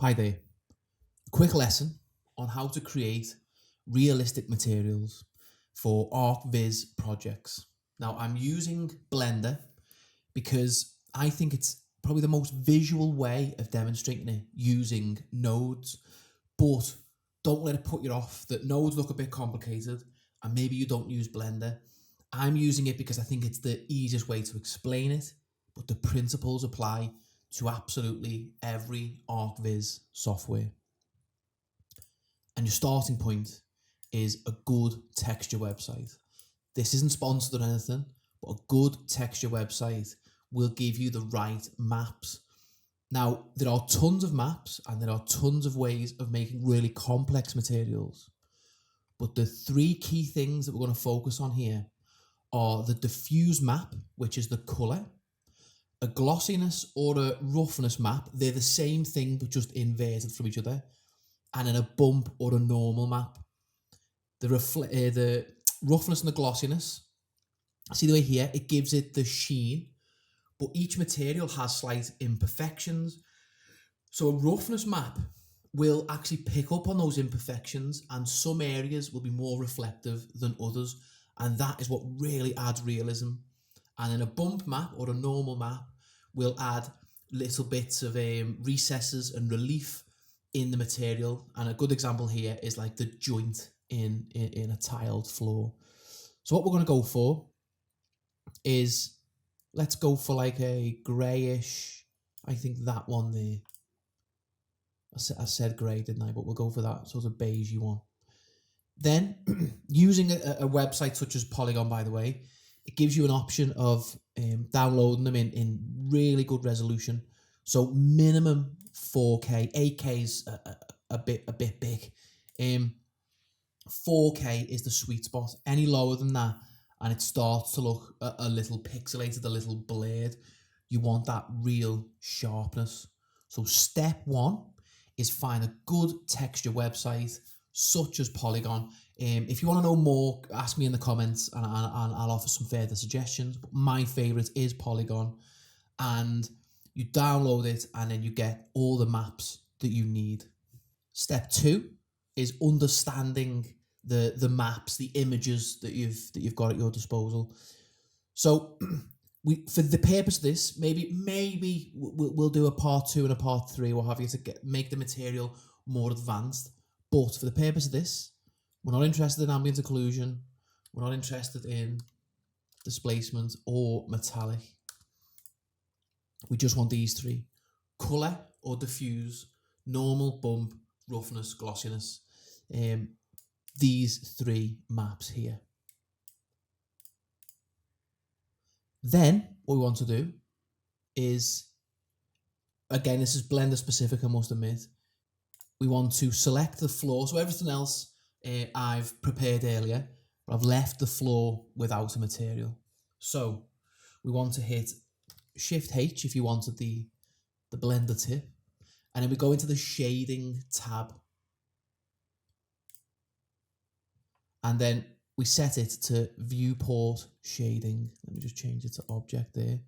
Hi there. Quick lesson on how to create realistic materials for Archviz projects. Now, I'm using Blender because I think it's probably the most visual way of demonstrating it using nodes, but don't let it put you off that nodes look a bit complicated and maybe you don't use Blender. I'm using it because I think it's the easiest way to explain it, but the principles apply to absolutely every Archviz software. And your starting point is a good texture website. This isn't sponsored or anything, but a good texture website will give you the right maps. Now, there are tons of maps and there are tons of ways of making really complex materials. But the three key things that we're going to focus on here are the diffuse map, which is the color, a glossiness or a roughness map. They're the same thing, but just inverted from each other. And then a bump or a normal map. The roughness and the glossiness. See the way here, it gives it the sheen, but each material has slight imperfections. So a roughness map will actually pick up on those imperfections, and some areas will be more reflective than others. And that is what really adds realism. And then a bump map or a normal map will add little bits of recesses and relief in the material. And a good example here is like the joint in a tiled floor. So what we're going to go for is, let's go for like a greyish, I think that one there. I said grey, didn't I? But we'll go for that sort of beigey one. Then, using a website such as Polygon, by the way, it gives you an option of downloading them in really good resolution. So minimum 4K, 8K is a bit big. 4K is the sweet spot. Any lower than that, and it starts to look a little pixelated, a little blurred. You want that real sharpness. So step one is find a good texture website such as Polygon. If you want to know more, ask me in the comments and I'll offer some further suggestions. But my favorite is Polygon, and you download it and then you get all the maps that you need. Step two is understanding the maps, the images that you've got at your disposal. So for the purpose of this, maybe we'll do a part 2 and a part 3, what have you, to make the material more advanced. But for the purpose of this, we're not interested in ambient occlusion. We're not interested in displacement or metallic. We just want these three: color or diffuse, normal, bump, roughness, glossiness. These three maps here. Then what we want to do is, again, this is Blender specific, I must admit. We want to select the floor. So everything else I've prepared earlier, but I've left the floor without a material. So we want to hit Shift H if you wanted the Blender tip. And then we go into the shading tab. And then we set it to viewport shading. Let me just change it to object there.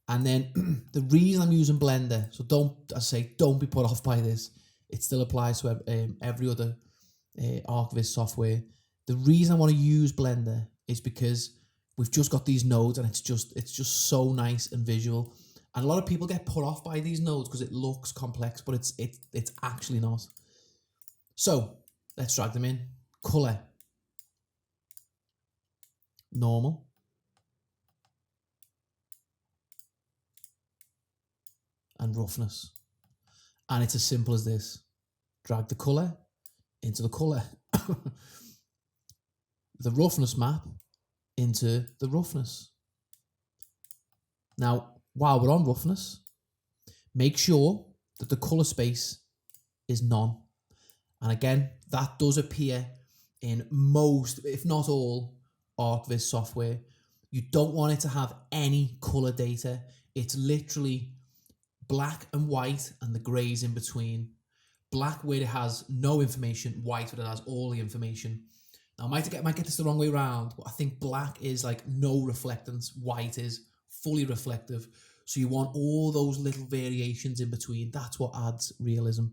And then the reason I'm using Blender, so don't be put off by this. It still applies to every other Archviz software. The reason I want to use Blender is because we've just got these nodes and it's just so nice and visual. And a lot of people get put off by these nodes because it looks complex, but it's actually not. So let's drag them in. Color, normal, and roughness. And it's as simple as this. Drag the color into the color. The roughness map into the roughness. Now, while we're on roughness, make sure that the color space is none. And again, that does appear in most, if not all, Archviz software. You don't want it to have any color data. It's literally black and white and the grays in between. Black where it has no information, white where it has all the information. Now, I might get this the wrong way around, but I think black is like no reflectance, white is fully reflective. So you want all those little variations in between. That's what adds realism.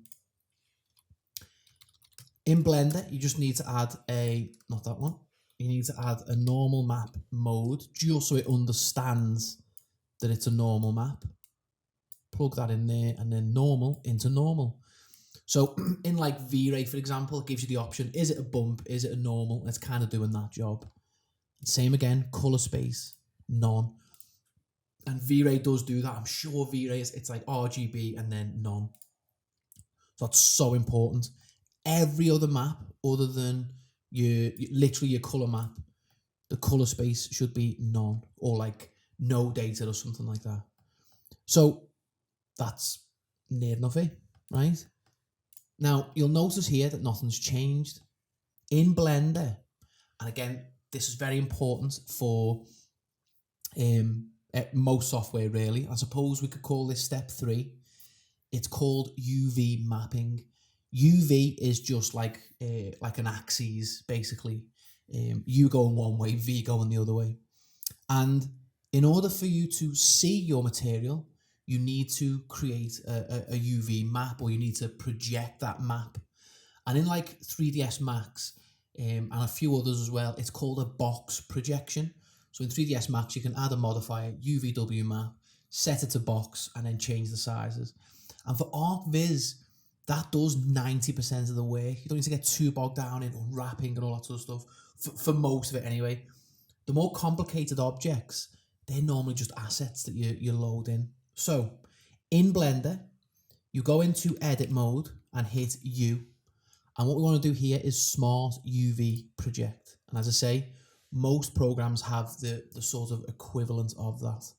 In Blender, you just need to add not that one. You need to add a normal map mode just so it understands that it's a normal map. Plug that in there and then normal into normal. So in like V-Ray, for example, it gives you the option, is it a bump, is it a normal? It's kind of doing that job. Same again, color space, none. And V-Ray does do that. I'm sure V-Ray it's like RGB and then none. So that's so important. Every other map other than literally your color map, the color space should be none or like no data or something like that. So that's near enough it, right? Now you'll notice here that nothing's changed in Blender. And again, this is very important for most software really. I suppose we could call this step 3. It's called UV mapping. UV is just like an axis, basically. U going one way, V going the other way. And in order for you to see your material, you need to create a UV map, or you need to project that map. And in like 3ds Max and a few others as well, it's called a box projection. So in 3ds Max, you can add a modifier, UVW map, set it to box, and then change the sizes. And for Archviz, that does 90% of the work. You don't need to get too bogged down in unwrapping and all that sort of stuff, for most of it anyway. The more complicated objects, they're normally just assets that you load in. So in Blender, you go into edit mode and hit U. And what we want to do here is Smart UV Project. And as I say, most programs have the sort of equivalent of that.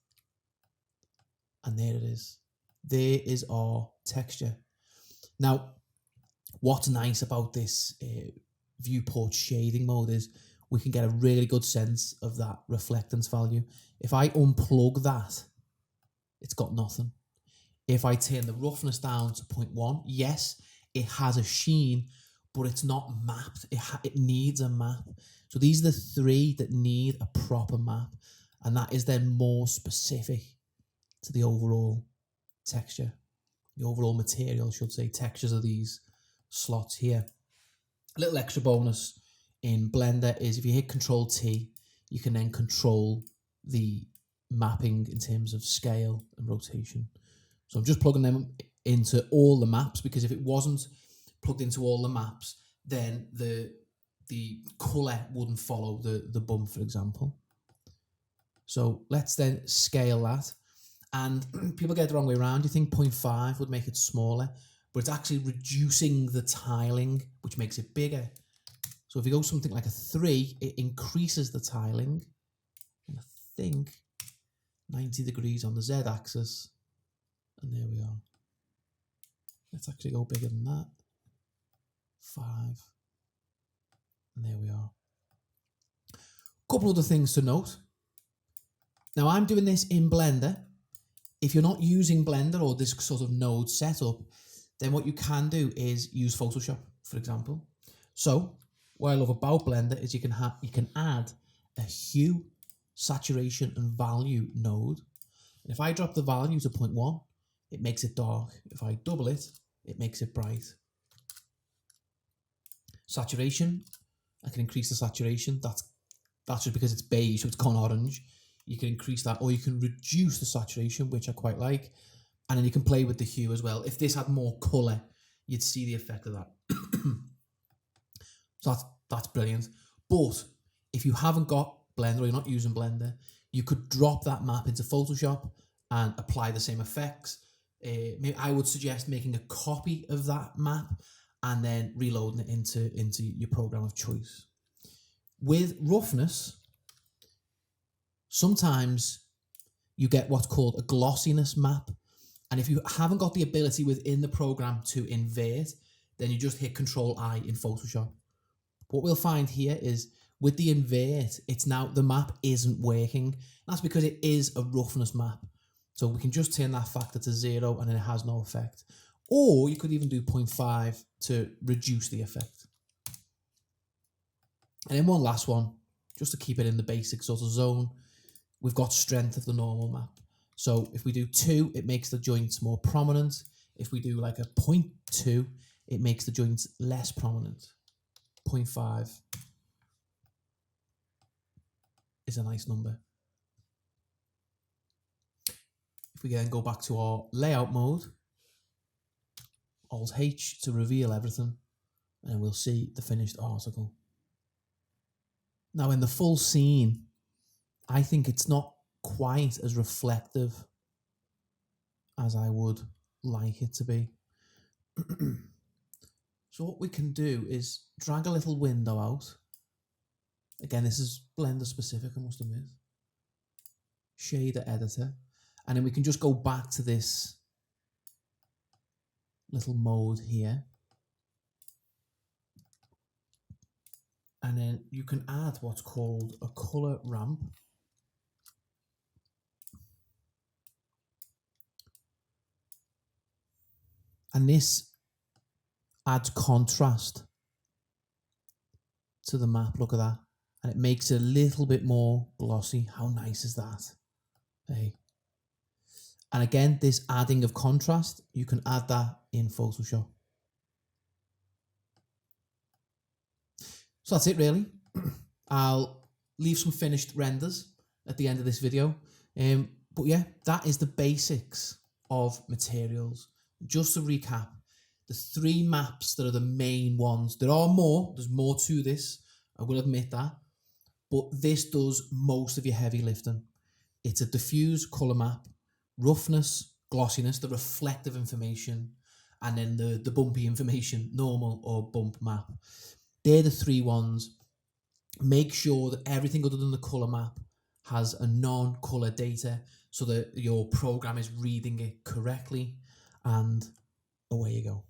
And there it is. There is our texture. Now, what's nice about this viewport shading mode is we can get a really good sense of that reflectance value. If I unplug that, it's got nothing. If I turn the roughness down to 0.1, yes, it has a sheen, but it's not mapped. It needs a map. So these are the 3 that need a proper map, and that is then more specific to the overall texture, the overall material, I should say, textures of these slots here. A little extra bonus in Blender is if you hit Control T, you can then control the mapping in terms of scale and rotation. So I'm just plugging them into all the maps, because if it wasn't plugged into all the maps, then the color wouldn't follow the bump, for example. So let's then scale that. And people get it the wrong way around. You think 0.5 would make it smaller, but it's actually reducing the tiling, which makes it bigger. So if you go something like a 3, it increases the tiling. And I think 90 degrees on the Z axis. And there we are. Let's actually go bigger than that. 5. And there we are. Couple other things to note. Now I'm doing this in Blender. If you're not using Blender or this sort of node setup, then what you can do is use Photoshop, for example. So what I love about Blender is you can add a hue, saturation, and value node. And if I drop the value to 0.1, it makes it dark. If I double it, it makes it bright. Saturation, I can increase the saturation. That's just because it's beige, so it's gone orange. You can increase that, or you can reduce the saturation, which I quite like. And then you can play with the hue as well. If this had more color, you'd see the effect of that. So that's brilliant. But if you haven't got Blender, or you're not using Blender, you could drop that map into Photoshop and apply the same effects. Maybe I would suggest making a copy of that map and then reloading it into your program of choice. With roughness, sometimes you get what's called a glossiness map. And if you haven't got the ability within the program to invert, then you just hit Control I in Photoshop. What we'll find here is with the invert, it's now the map isn't working. That's because it is a roughness map. So we can just turn that factor to 0 and then it has no effect. Or you could even do 0.5 to reduce the effect. And then one last one, just to keep it in the basic sort of zone. We've got strength of the normal map. So if we do 2, it makes the joints more prominent. If we do like a 0.2, it makes the joints less prominent. 0.5 is a nice number. If we then go back to our layout mode, Alt H to reveal everything, and we'll see the finished article. Now in the full scene, I think it's not quite as reflective as I would like it to be. So what we can do is drag a little window out. Again, this is Blender specific, I must admit. Shader editor. And then we can just go back to this little mode here. And then you can add what's called a color ramp. And this adds contrast to the map. Look at that. And it makes it a little bit more glossy. How nice is that? Hey. And again, this adding of contrast, you can add that in Photoshop. So that's it really. I'll leave some finished renders at the end of this video. But yeah, that is the basics of materials. Just to recap, the 3 maps that are the main ones. There are more, there's more to this, I will admit that. But this does most of your heavy lifting. It's a diffuse color map, roughness, glossiness, the reflective information, and then the bumpy information, normal or bump map. They're the 3 ones. Make sure that everything other than the color map has a non-color data so that your program is reading it correctly, and away you go.